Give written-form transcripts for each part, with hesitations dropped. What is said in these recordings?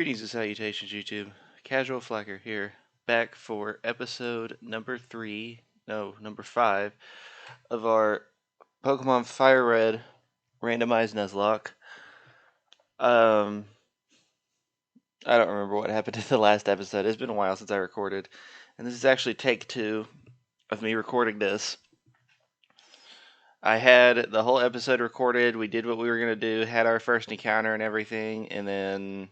Greetings and salutations, YouTube. Casual Flacker here, back for episode number 5 of our Pokemon FireRed Randomized Nuzlocke. I don't remember what happened to the last episode. It's been a while since I recorded, and this is actually take 2 of me recording this. I had the whole episode recorded. We did what we were going to do, had our first encounter and everything, and then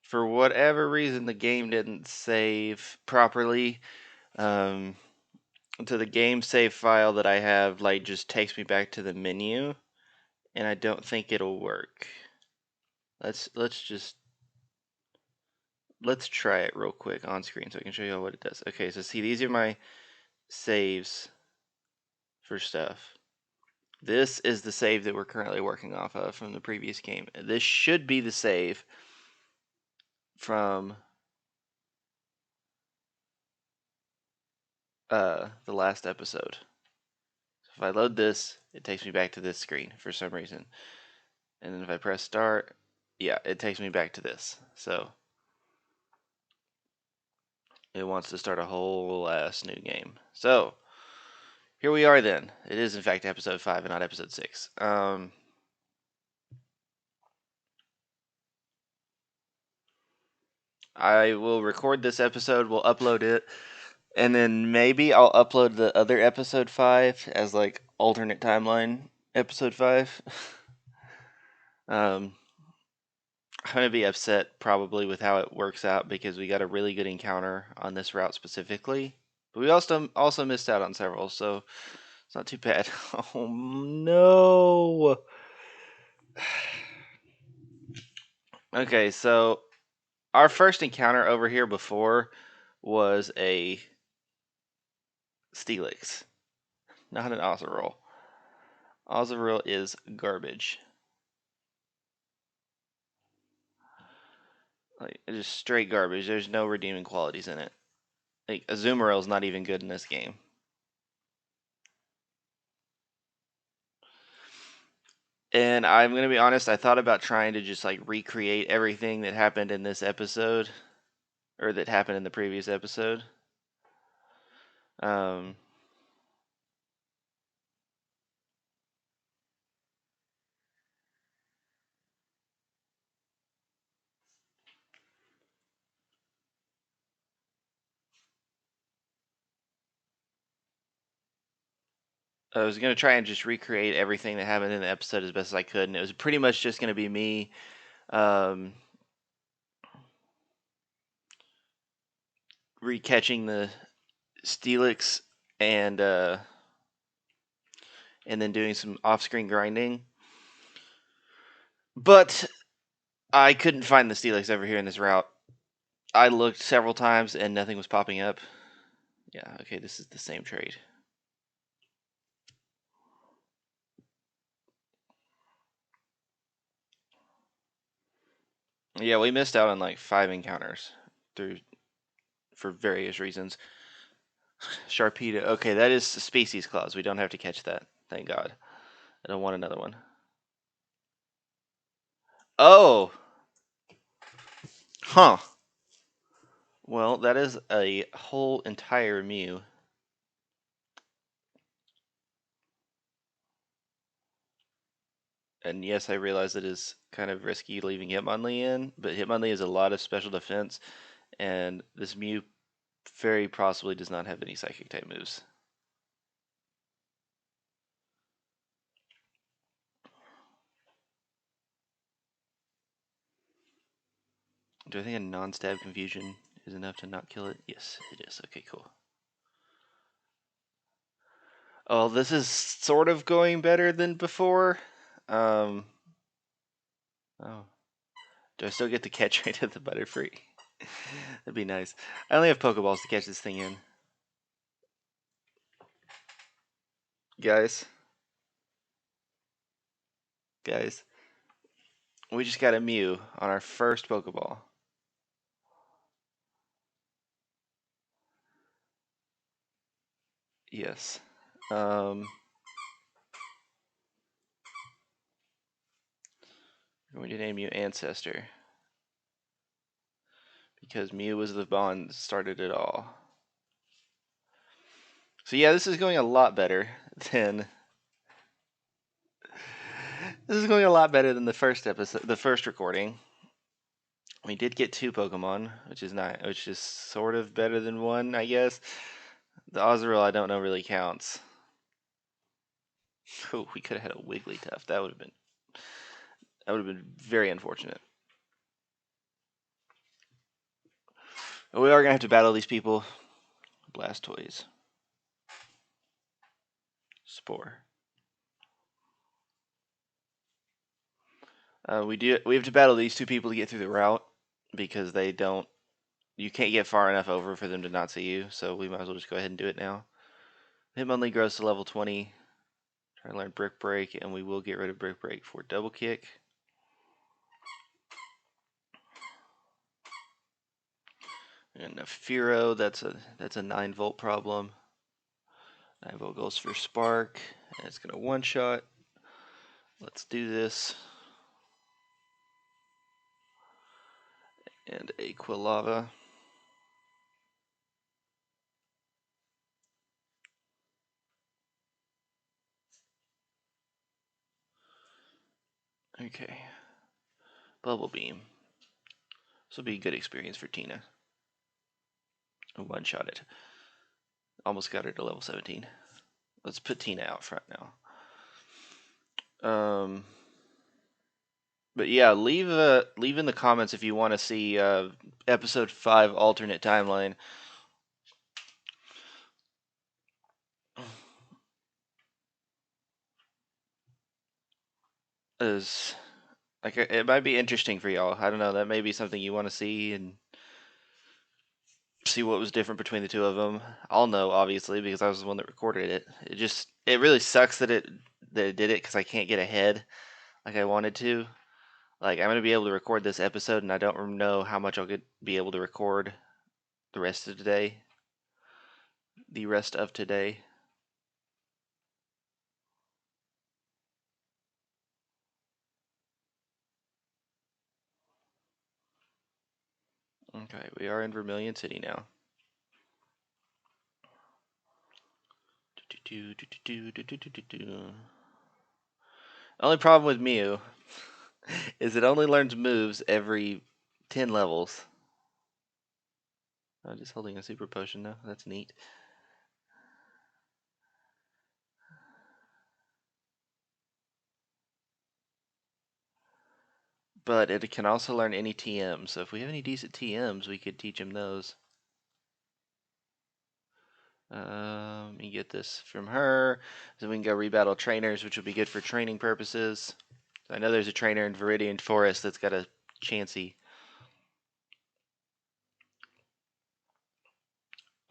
for whatever reason, the game didn't save properly. To the game save file that I have, like, just takes me back to the menu, and I don't think it'll work. Let's try it real quick on screen so I can show you all what it does. Okay, so see, these are my saves for stuff. This is the save that we're currently working off of from the previous game. This should be the save from the last episode. So if I load this, it takes me back to this screen for some reason. And then if I press start, yeah, it takes me back to this. So it wants to start a whole ass new game. So here we are then. It is in fact episode 5 and not episode 6. I will record this episode, we'll upload it, and then maybe I'll upload the other episode 5 as like alternate timeline episode 5. I'm going to be upset probably with how it works out because we got a really good encounter on this route specifically. But we also missed out on several, so it's not too bad. Oh no! Okay, so our first encounter over here before was a Steelix, not an Ozzarol. Ozzarol is garbage. Like, it's just straight garbage. There's no redeeming qualities in it. Like, Azumarill is not even good in this game. And I'm gonna be honest, I thought about trying to just like recreate everything that happened in this episode, or that happened in the previous episode. Um, I was gonna try and just recreate everything that happened in the episode as best as I could, and it was pretty much just gonna be me, recatching the Steelix and then doing some off-screen grinding. But I couldn't find the Steelix over here in this route. I looked several times and nothing was popping up. Yeah, okay, this is the same trade. Yeah, we missed out on like 5 encounters for various reasons. Sharpedo. Okay, that is the species clause. We don't have to catch that. Thank God. I don't want another one. Oh! Huh. Well, that is a whole entire Mew. And yes, I realize it is kind of risky leaving Hitmonlee in, but Hitmonlee has a lot of special defense, and this Mew very possibly does not have any Psychic type moves. Do I think a non-stab confusion is enough to not kill it? Yes, it is. Okay, cool. Oh, this is sort of going better than before. Oh. Do I still get the catch rate of the Butterfree? That'd be nice. I only have Pokeballs to catch this thing in. Guys. We just got a Mew on our first Pokeball. Yes. I'm going to name you Ancestor. because Mew was the bond that started it all. So yeah, this is going a lot better than the first episode, the first recording. We did get 2 Pokemon, which is sort of better than 1, I guess. The Ozreal I don't know really counts. Oh, we could have had a Wigglytuff. That would have been very unfortunate. But we are gonna have to battle these people. Blastoise. Spore. We have to battle these 2 people to get through the route because you can't get far enough over for them to not see you, so we might as well just go ahead and do it now. Hitmonlee grows to level 20. Try to learn Brick Break, and we will get rid of Brick Break for Double Kick. And a Fearow, that's a 9-volt problem. 9-volt goes for Spark, and it's gonna one-shot. Let's do this. And a Quilava. Okay. Bubble Beam. This will be a good experience for Tina. One-shot it. Almost got her to level 17. Let's put Tina out front now. But yeah, leave in the comments if you want to see episode 5 alternate timeline. Is like it might be interesting for y'all. I don't know. That may be something you want to see and see what was different between the 2 of them. I'll know obviously because I was the one that recorded it. It really sucks that it did it because I can't get ahead like I wanted to. Like I'm gonna be able to record this episode and I don't know how much I'll be able to record the rest of today. The rest of today. Okay, we are in Vermilion City now. Only problem with Mew is it only learns moves every 10 levels. I'm just holding a super potion now. That's neat. But it can also learn any TM. So if we have any decent TMs, we could teach him those. You get this from her. So we can go rebattle trainers, which will be good for training purposes. I know there's a trainer in Viridian Forest that's got a Chansey.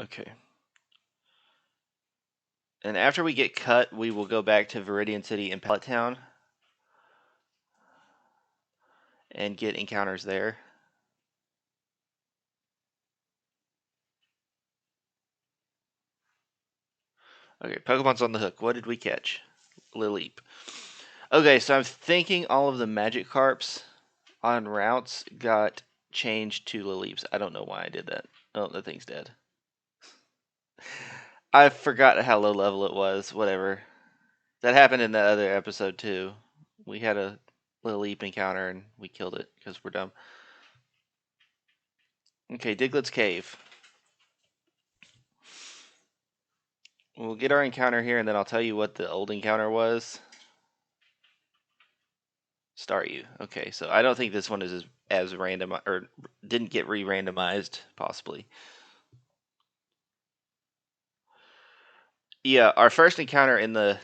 Okay. And after we get cut, we will go back to Viridian City and Pallet Town and get encounters there. Okay, Pokemon's on the hook. What did we catch? Lileep. Okay, so I'm thinking all of the Magikarps on routes got changed to Lileeps. I don't know why I did that. Oh, the thing's dead. I forgot how low level it was. Whatever. That happened in the other episode too. We had a Lileep encounter and we killed it because we're dumb. Okay, Diglett's Cave. We'll get our encounter here and then I'll tell you what the old encounter was. Start you. Okay, so I don't think this one is as random or didn't get re-randomized, possibly. Yeah, our first encounter in the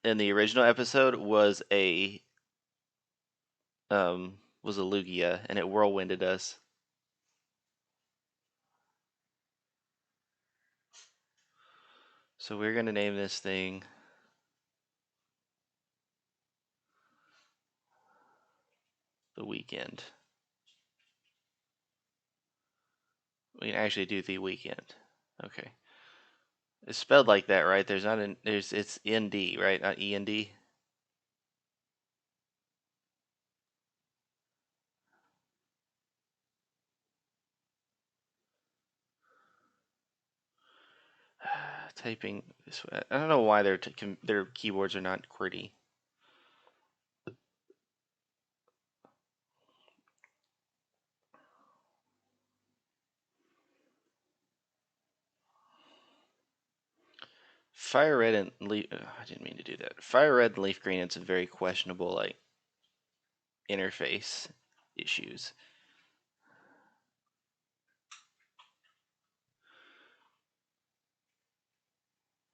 original episode was a Lugia, and it whirlwinded us. So we're gonna name this thing the Weekend. We can actually do the Weekend. Okay. It's spelled like that, right? It's ND, right? Not END. typing this way. I don't know why their keyboards are not QWERTY. FireRed and Leaf. I didn't mean to do that. FireRed and Leaf Green. It's a very questionable like interface issues.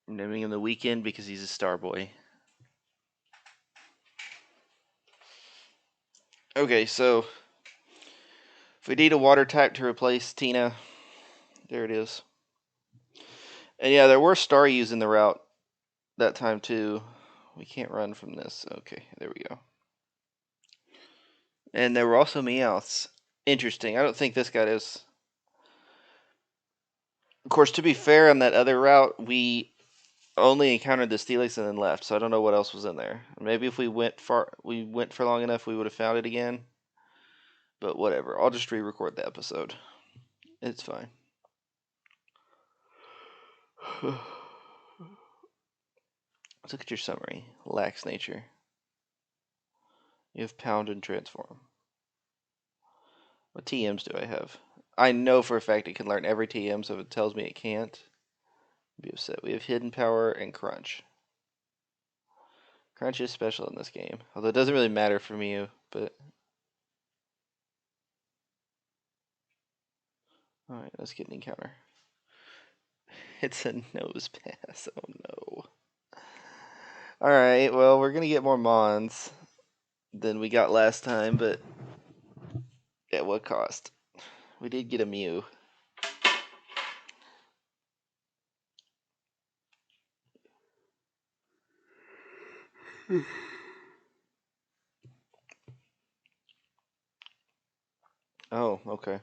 I'm naming him the Weekend because he's a star boy. Okay, so if we need a water type to replace Tina, there it is. And yeah, there were Staryus in the route that time too. We can't run from this. Okay, there we go. And there were also Meowths. Interesting. I don't think this guy is. Of course, to be fair, on that other route, we only encountered the Steelix and then left, so I don't know what else was in there. Maybe if we went for long enough, we would have found it again. But whatever. I'll just re-record the episode. It's fine. Let's look at your summary. Lax nature. You have pound and transform. What TMs do I have? I know for a fact it can learn every TM, so if it tells me it can't, I'd be upset. We have hidden power and crunch. Crunch is special in this game, although it doesn't really matter for me, but... Alright, let's get an encounter. It's a nose pass, oh no. Alright, well, we're gonna get more Mons than we got last time, but at what cost? We did get a Mew. Oh, okay.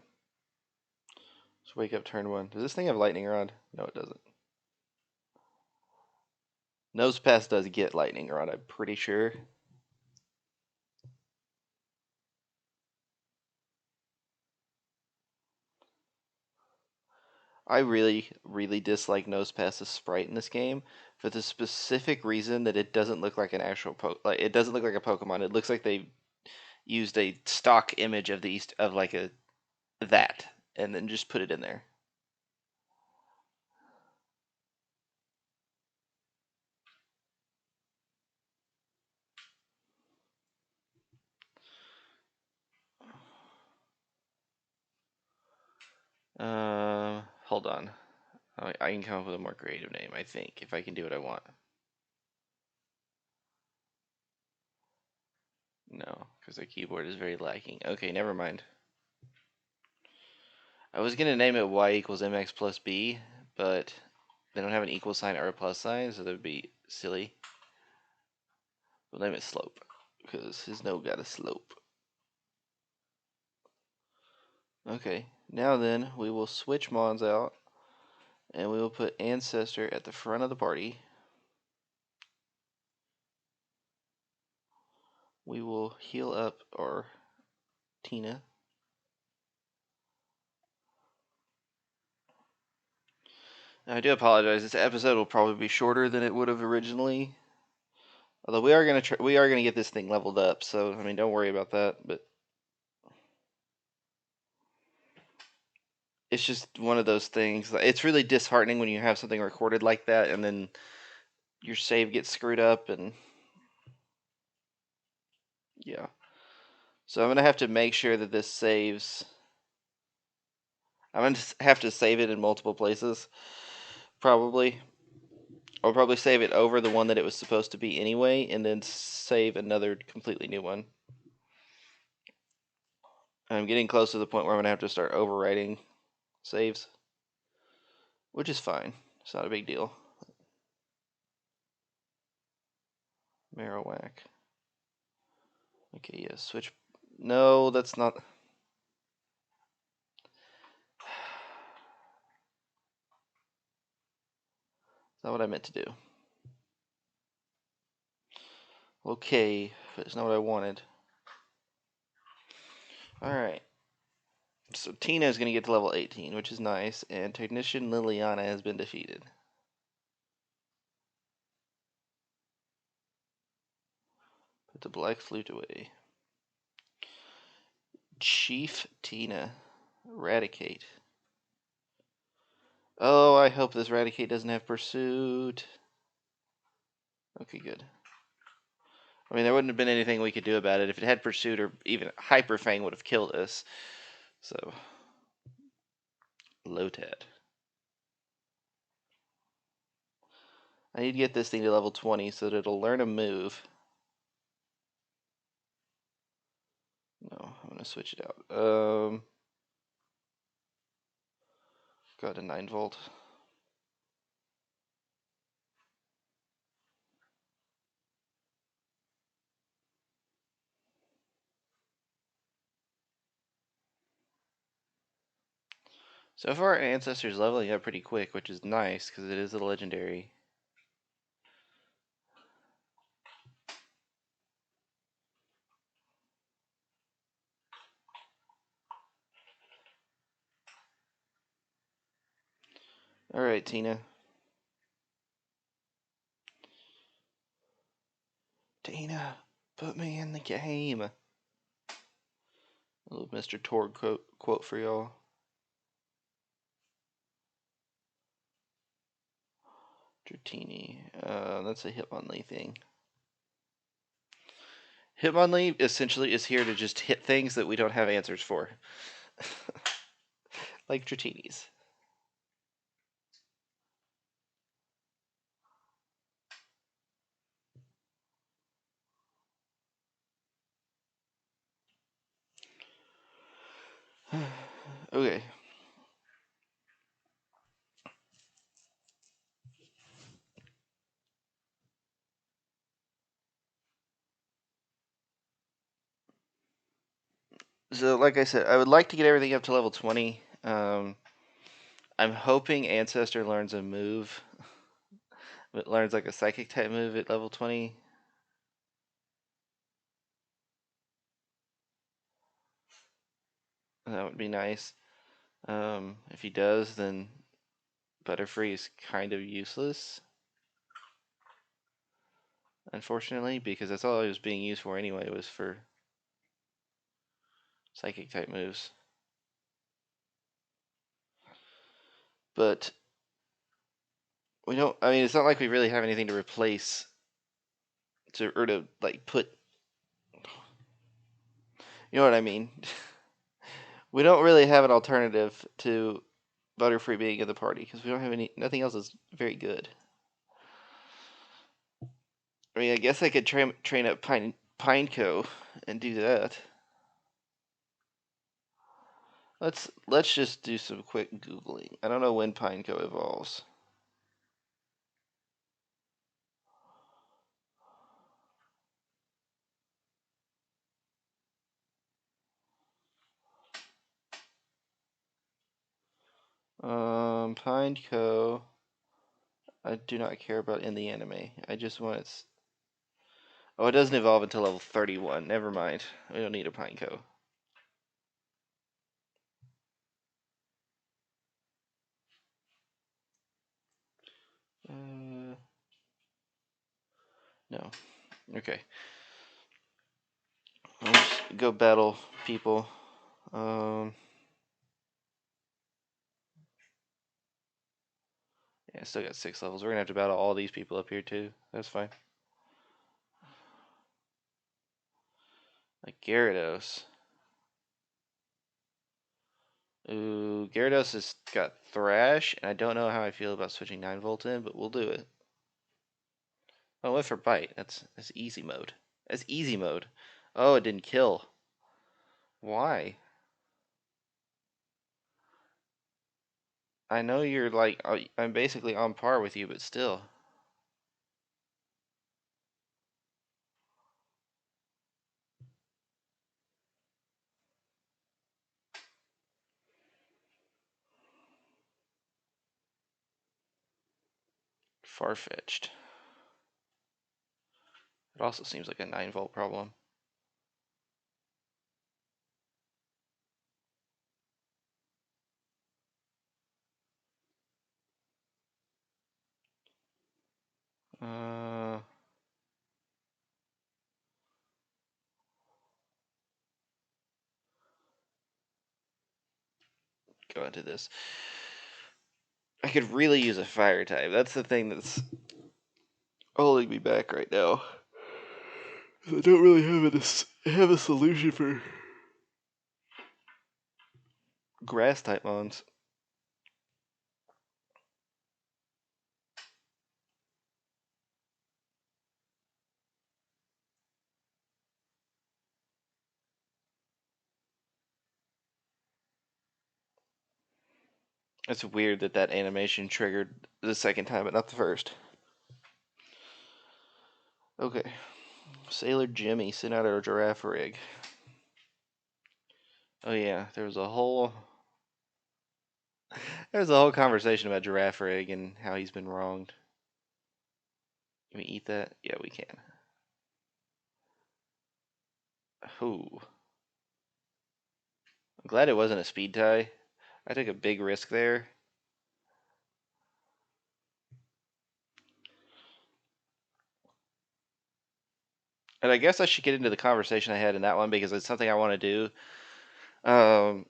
Let's wake up turn 1. Does this thing have lightning rod? No, it doesn't. Nose pass does get lightning rod, I'm pretty sure. I really, really dislike Nosepass's sprite in this game for the specific reason that it doesn't look like an actual like it doesn't look like a Pokemon. It looks like they used a stock image of the East of like a that and then just put it in there. Hold on. I can come up with a more creative name, I think, if I can do what I want. No, because the keyboard is very lacking. Okay, never mind. I was gonna name it y equals mx plus b, but they don't have an equal sign or a plus sign, so that would be silly. We'll name it slope, because his node got a slope. Okay, now then, we will switch Mons out, and we will put Ancestor at the front of the party. We will heal up our Tina. Now, I do apologize. This episode will probably be shorter than it would have originally. Although we are gonna get this thing leveled up, so I mean, don't worry about that. But it's just one of those things. It's really disheartening when you have something recorded like that, and then your save gets screwed up, and yeah. So I'm gonna have to make sure that this saves. I'm gonna have to save it in multiple places, probably. I'll probably save it over the one that it was supposed to be anyway, and then save another completely new one. I'm getting close to the point where I'm gonna have to start overwriting saves, which is fine. It's not a big deal. Marowak. Okay, yeah, switch. No, that's not. That's not what I meant to do. Okay, but it's not what I wanted. Alright. So Tina is going to get to level 18, which is nice, and Technician Liliana has been defeated. the black flute away. Chief Tina. Eradicate. Oh, I hope this Eradicate doesn't have Pursuit. Okay, good. I mean, there wouldn't have been anything we could do about it. If it had Pursuit or even Hyper Fang would have killed us. So, Lotad. I need to get this thing to level 20 so that it'll learn a move. No, I'm going to switch it out. Got a 9-volt. So far, our Ancestor's leveling up pretty quick, which is nice because it is a legendary. Alright, Tina. Tina, put me in the game. A little Mr. Torg quote for y'all. Dratini. That's a Hitmonlee thing. Hitmonlee essentially is here to just hit things that we don't have answers for. Like Dratini's. Okay. So, like I said, I would like to get everything up to level 20. I'm hoping Ancestor learns a move. It learns like a Psychic type move at level 20. That would be nice. If he does, then Butterfree is kind of useless. Unfortunately, because that's all it was being used for anyway, was for Psychic type moves. But we don't, I mean, it's not like we really have anything to replace or to like put, you know what I mean? We don't really have an alternative to Butterfree being in the party because we don't have nothing else is very good. I mean, I guess I could train up Pineco and do that. Let's just do some quick googling. I don't know when Pineco evolves. Pineco, I do not care about in the anime. I just want its. Oh, it doesn't evolve until level 31. Never mind. We don't need a Pineco. No. Okay. Let's go battle people. Yeah, still got 6 levels. We're gonna have to battle all these people up here too. That's fine. Like Gyarados. Ooh, Gyarados has got Thrash, and I don't know how I feel about switching 9-volt in, but we'll do it. Oh, I went for Bite. That's easy mode. That's easy mode. Oh, it didn't kill. Why? I know you're like, I'm basically on par with you, but still. Far-fetched. It also seems like a 9-volt problem. Uh, go into this. I could really use a fire type. That's the thing that's holding me back right now. I don't really have a solution for grass type mons. It's weird that animation triggered the second time, but not the first. Okay. Sailor Jimmy sent out a giraffe rig. Oh yeah, there was a whole conversation about giraffe rig and how he's been wronged. Can we eat that? Yeah, we can. Ooh. I'm glad it wasn't a speed tie. I took a big risk there. And I guess I should get into the conversation I had in that one because it's something I want to do.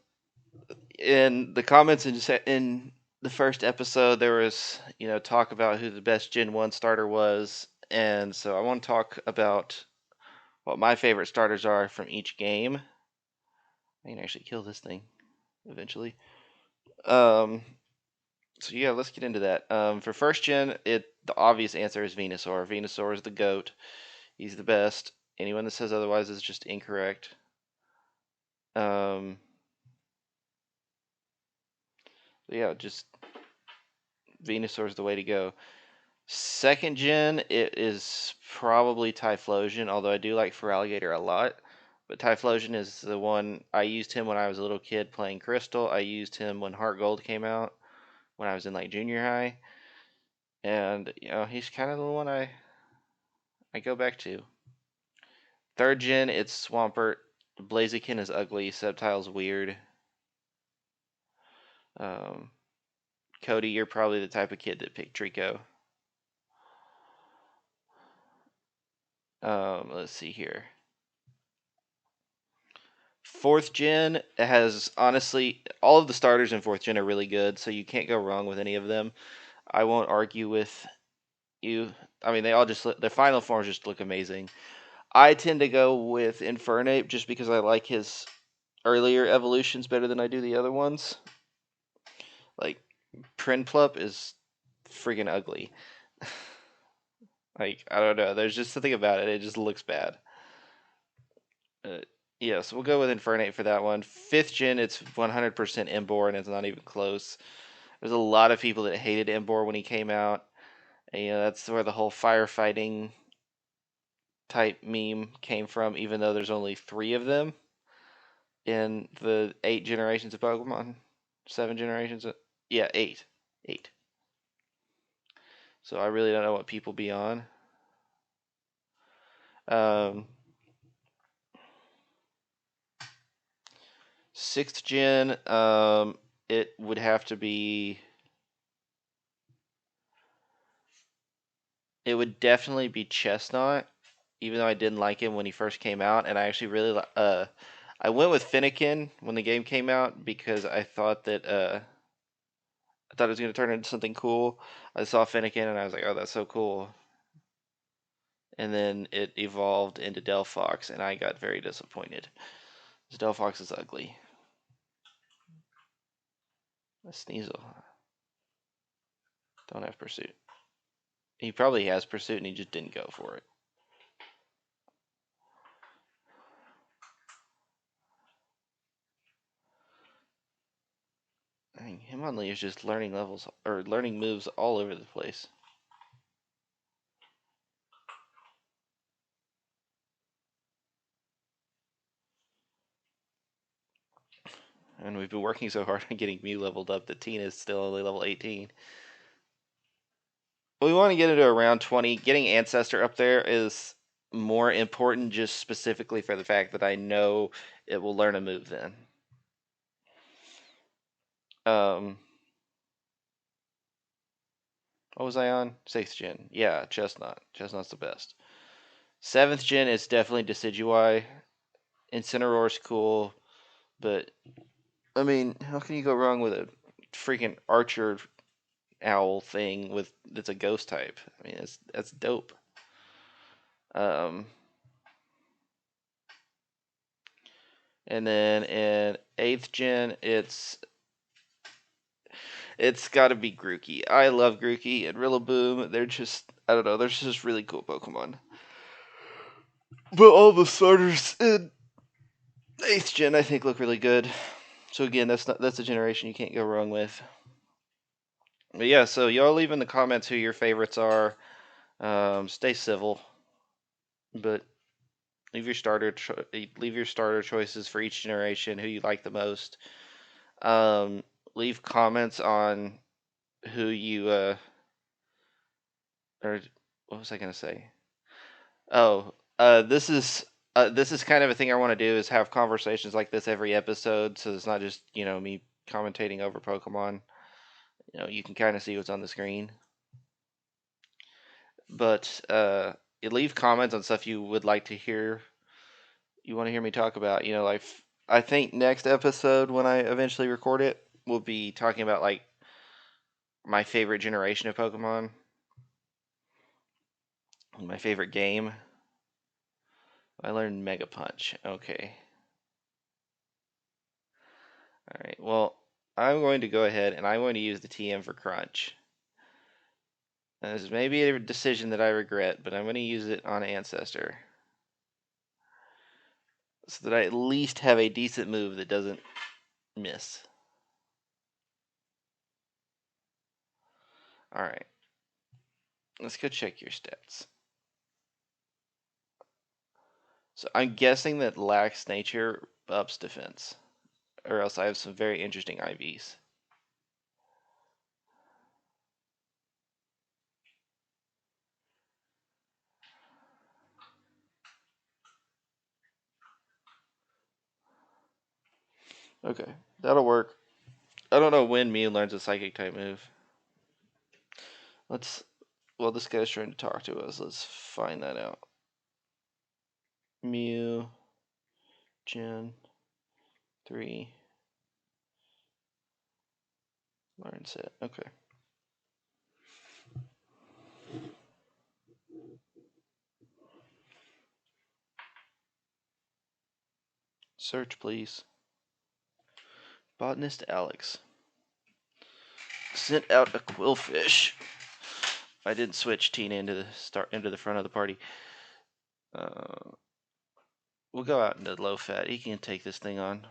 In the comments in the first episode, there was talk about who the best Gen 1 starter was, and so I want to talk about what my favorite starters are from each game. I can actually kill this thing eventually. So yeah, let's get into that. For first gen, the obvious answer is Venusaur. Venusaur is the GOAT. He's the best. Anyone that says otherwise is just incorrect. Yeah, just Venusaur is the way to go. Second gen, it is probably Typhlosion, although I do like Feraligatr a lot. But Typhlosion is the one, I used him when I was a little kid playing Crystal. I used him when Heart Gold came out, when I was in like junior high. And, he's kind of the one I go back to. Third gen, it's Swampert. Blaziken is ugly. Sceptile's weird. Cody, you're probably the type of kid that picked Trico. Let's see here. Fourth gen has, honestly, all of the starters in fourth gen are really good, so you can't go wrong with any of them. I won't argue with you. I mean, they all just their final forms just look amazing. I tend to go with Infernape just because I like his earlier evolutions better than I do the other ones. Like Prinplup is freaking ugly. Like, I don't know. There's just something about it. It just looks bad. Yeah, so we'll go with Infernape for that one. Fifth gen, it's 100% Emboar, and it's not even close. There's a lot of people that hated Emboar when he came out. And, that's where the whole firefighting type meme came from, even though there's only 3 of them in the 8 generations of Pokemon. 7 generations? Yeah, 8. 8. So I really don't know what people be on. Sixth gen, it would have to be. It would definitely be Chestnut, even though I didn't like him when he first came out, and I actually really I went with Finnegan when the game came out because I thought that it was going to turn into something cool. I saw Finnegan and I was like, oh, that's so cool. And then it evolved into Delphox, and I got very disappointed. Delphox is ugly. A Sneasel. Don't have Pursuit. He probably has Pursuit and he just didn't go for it. I mean, Hitmonlee is just learning levels or learning moves all over the place. And we've been working so hard on getting Mew leveled up that Tina is still only level 18. We want to get into around 20. Getting Ancestor up there is more important just specifically for the fact that I know it will learn a move then. What was I on? 6th gen. Yeah, Chestnut. Chestnut's the best. 7th gen is definitely Decidueye. Incineroar's cool, but I mean, how can you go wrong with a freaking archer owl thing with that's a ghost type? I mean, that's dope. Um, and then in 8th gen, it's got to be Grookey. I love Grookey and Rillaboom. They're just, I don't know, they're just really cool Pokemon. But all the starters in 8th gen, I think, look really good. So again, that's a generation you can't go wrong with. But yeah, so y'all leave in the comments who your favorites are. Stay civil, but leave your starter choices for each generation, who you like the most. Um, Leave comments on who you or what was I gonna say? Oh, this is kind of a thing I want to do, is have conversations like this every episode, so it's not just me commentating over Pokemon. You can kind of see what's on the screen, but you leave comments on stuff you would like to hear. You want to hear me talk about, like I think next episode when I eventually record it, we'll be talking about like my favorite generation of Pokemon, my favorite game. I learned Mega Punch. Okay. All right. Well, I'm going to go ahead and I'm going to use the TM for Crunch. Now, this may be a decision that I regret, but I'm going to use it on Ancestor, so that I at least have a decent move that doesn't miss. All right. Let's go check your stats. So I'm guessing that Lax Nature ups defense, or else I have some very interesting IVs. Okay, that'll work. I don't know when Mew learns a Psychic type move. Well, this guy's trying to talk to us. Let's find that out. Mew, Gen 3, learns it. Okay. Search, please. Botanist Alex sent out a Quillfish. I didn't switch Tina into the front of the party. We'll go out into low fat. He can take this thing on.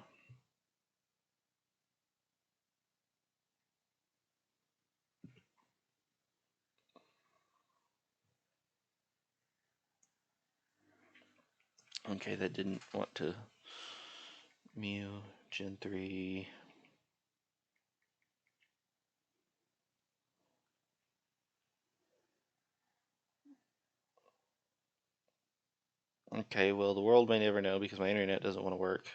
Okay, that didn't want to. Mew, Gen 3. Okay, well, the world may never know because my internet doesn't want to work.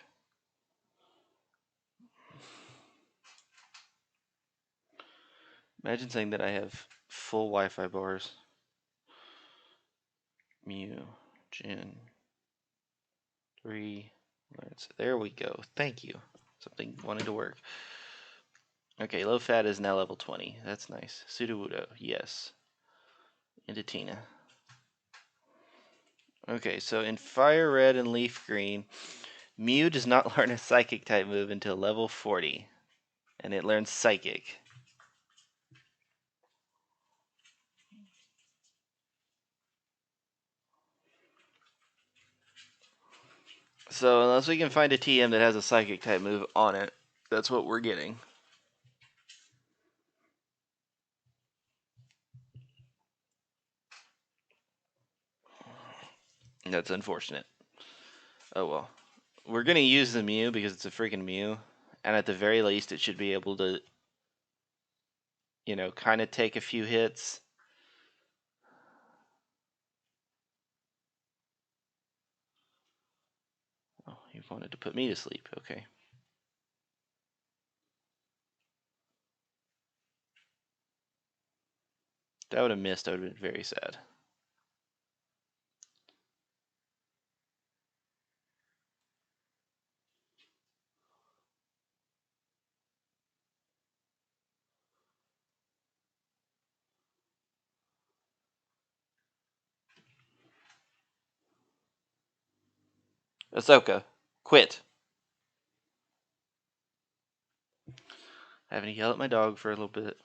Imagine saying that I have full Wi-Fi bars. Mew, Gen 3. There we go. Thank you. Something wanted to work. Okay, low fat is now level 20. That's nice. Sudowoodo, yes. Into Tina. Okay, so in Fire Red and Leaf Green, Mew does not learn a Psychic type move until level 40, and it learns Psychic. So unless we can find a TM that has a Psychic type move on it, that's what we're getting. That's unfortunate. Oh well. We're going to use the Mew because it's a freaking Mew, and at the very least it should be able to, kind of take a few hits. Oh, he wanted to put me to sleep. Okay. That would have missed. I would have been very sad. Ahsoka, quit. Having to yell at my dog for a little bit.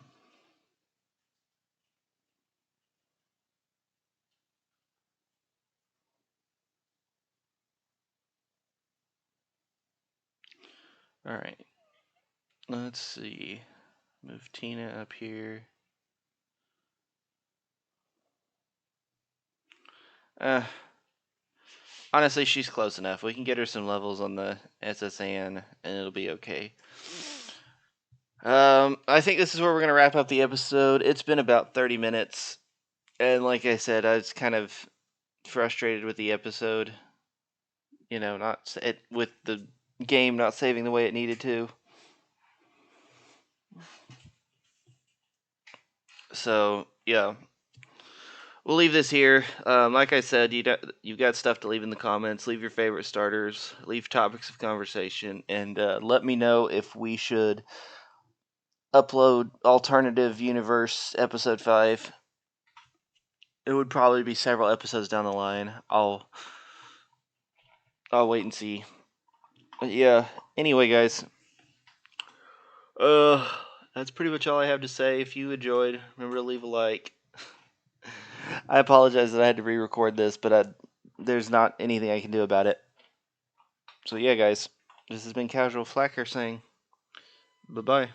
Alright. Let's see. Move Tina up here. Honestly, she's close enough. We can get her some levels on the SSN, and it'll be okay. I think this is where we're gonna wrap up the episode. It's been about 30 minutes, and like I said, I was kind of frustrated with the episode. You know, not it with the game not saving the way it needed to. So yeah, we'll leave this here. Like I said, you've got stuff to leave in the comments. Leave your favorite starters. Leave topics of conversation, and let me know if we should upload Alternative Universe Episode 5. It would probably be several episodes down the line. I'll wait and see. But yeah. Anyway, guys. Uh, that's pretty much all I have to say. If you enjoyed, remember to leave a like. I apologize that I had to re-record this, but there's not anything I can do about it. So yeah, guys. This has been Casual Flacker saying bye-bye.